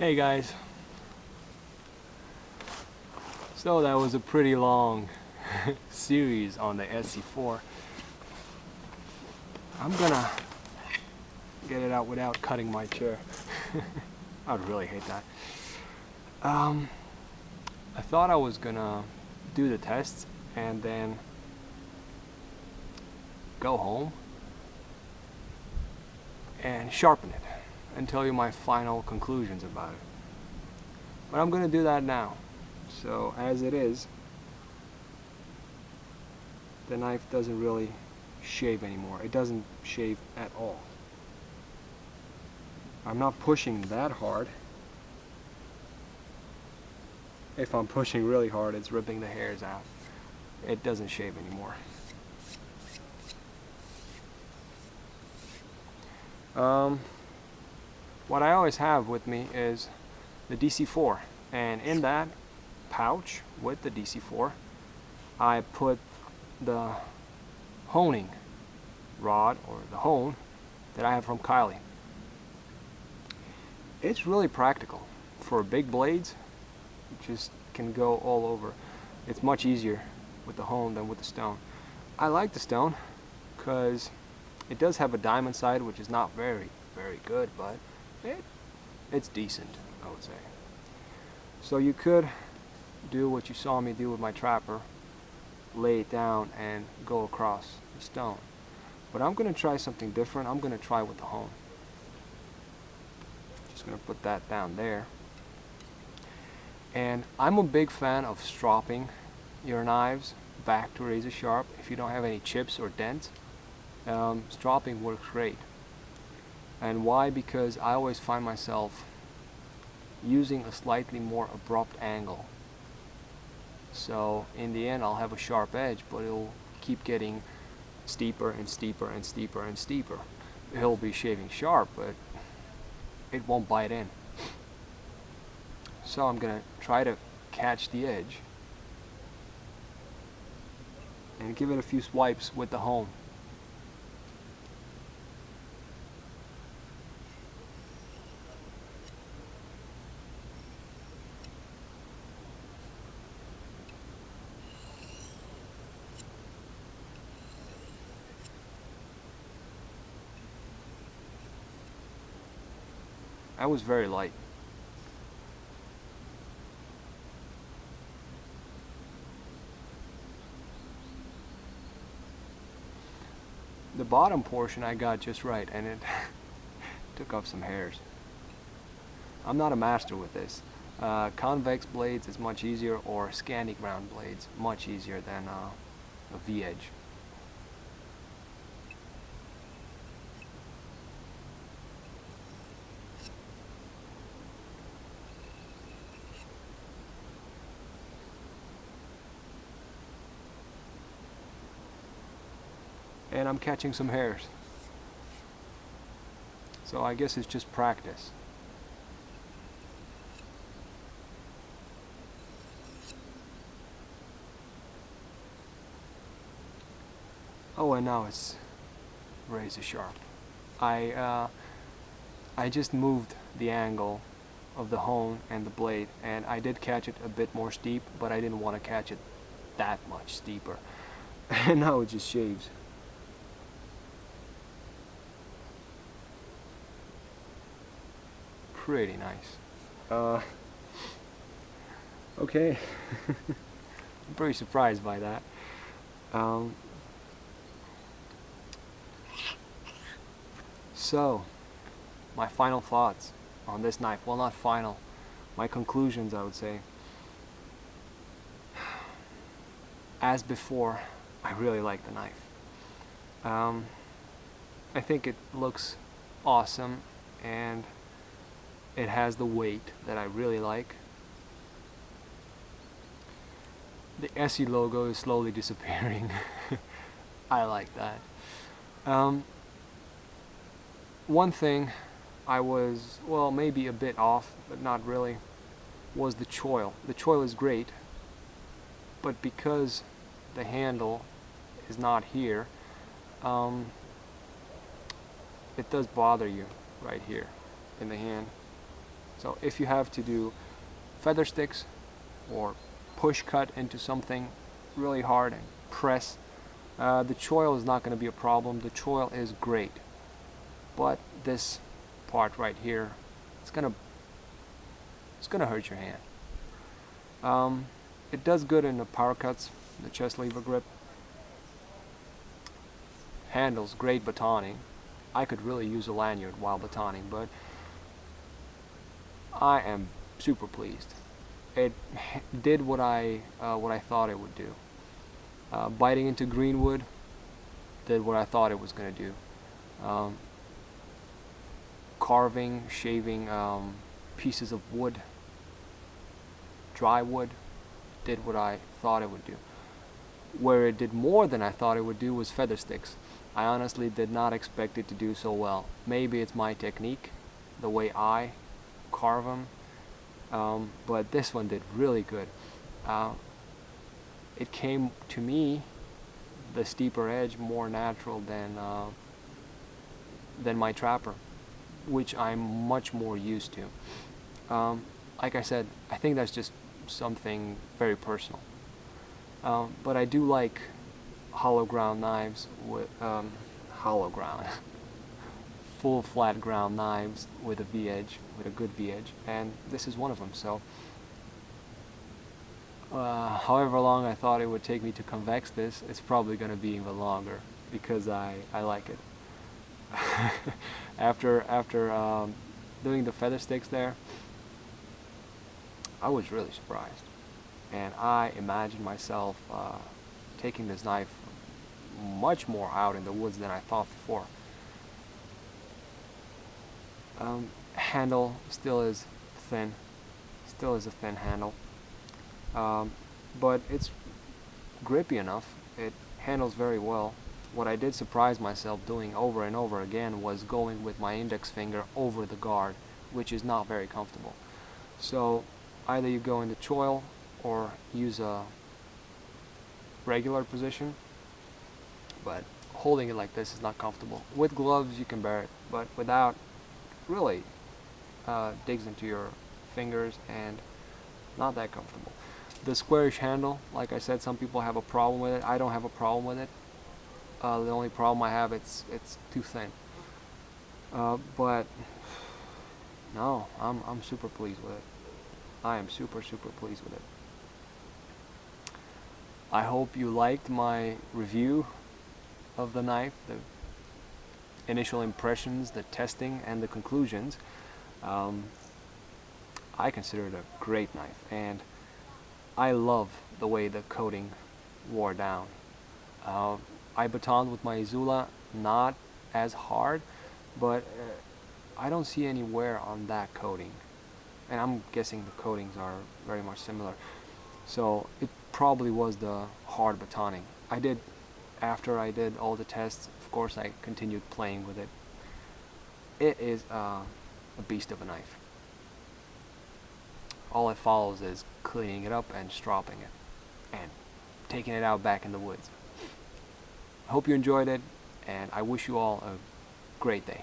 Hey guys, so that was a pretty long series on the ESEE4. I'm gonna get it out without cutting my chair. I would really hate that. I thought I was gonna do the tests and then go home and sharpen it and tell you my final conclusions about it. But I'm gonna do that now. So as it is, the knife doesn't really shave anymore. It doesn't shave at all. I'm not pushing that hard. If I'm pushing really hard, it's ripping the hairs out. It doesn't shave anymore. What I always have with me is the DC4, and in that pouch with the DC4 I put the honing rod, or the hone, that I have from Kylie. It's really practical for big blades. It just can go all over. It's much easier with the hone than with the stone. I like the stone because it does have a diamond side, which is not very good, but it's decent, I would say. So you could do what you saw me do with my trapper, lay it down and go across the stone. But I'm going to try something different. I'm going to try with the hone. Just going to put that down there. And I'm a big fan of stropping your knives back to razor sharp. If you don't have any chips or dents, stropping works great. And why? Because I always find myself using a slightly more abrupt angle. So in the end I'll have a sharp edge, but it'll keep getting steeper and steeper and steeper and steeper. It'll be shaving sharp, but it won't bite in. So I'm gonna try to catch the edge and give it a few swipes with the hone. That was very light. The bottom portion I got just right, and it took off some hairs. I'm not a master with this. Convex blades is much easier, or Scandi ground blades much easier than a V-edge. And I'm catching some hairs. So I guess it's just practice. Oh, and now it's razor sharp. I just moved the angle of the hone and the blade, and I did catch it a bit more steep, but I didn't want to catch it that much steeper. And now it just shaves. Pretty nice. Okay. I'm pretty surprised by that. So, my final thoughts on this knife. Well, not final. My conclusions, I would say. As before, I really like the knife. I think it looks awesome, and it has the weight that I really like. The ESEE logo is slowly disappearing. I like that. One thing I was, well, maybe a bit off, but not really, was the choil. The choil is great, but because the handle is not here, it does bother you right here in the hand. So if you have to do feather sticks or push cut into something really hard and press, the choil is not going to be a problem. The choil is great, but this part right here, it's gonna hurt your hand. It does good in the power cuts, the chest lever grip. Handles great batoning. I could really use a lanyard while batoning, but I am super pleased. It did what I thought it would do. Biting into greenwood did what I thought it was going to do. Carving, shaving pieces of wood, dry wood, did what I thought it would do. Where it did more than I thought it would do was feather sticks. I honestly did not expect it to do so well. Maybe it's my technique, the way I carve them, but this one did really good. It came to me, the steeper edge, more natural than my trapper, which I'm much more used to. Like I said, I think that's just something very personal. But I do like hollow ground knives with hollow ground, full flat ground knives with a V-edge, with a good V-edge, and this is one of them. So, however long I thought it would take me to convex this, it's probably going to be even longer because I like it. After doing the feather sticks there, I was really surprised, and I imagined myself taking this knife much more out in the woods than I thought before. Handle still is thin, still is a thin handle, but it's grippy enough. It handles very well. What I did surprise myself doing over and over again was going with my index finger over the guard, which is not very comfortable. So either you go into choil or use a regular position, but holding it like this is not comfortable. With gloves you can bear it, but without, really digs into your fingers and not that comfortable. The squarish handle, like I said, some people have a problem with it. I don't have a problem with it. The only problem I have, it's too thin. But no, I'm super pleased with it. I am super pleased with it. I hope you liked my review of the knife, the initial impressions, the testing, and the conclusions. I consider it a great knife, and I love the way the coating wore down. I batoned with my Izula, not as hard, but I don't see any wear on that coating, and I'm guessing the coatings are very much similar. So it probably was the hard batoning. After I did all the tests, of course I continued playing with it. It is a beast of a knife. All it follows is cleaning it up and stropping it and taking it out back in the woods. I hope you enjoyed it, and I wish you all a great day.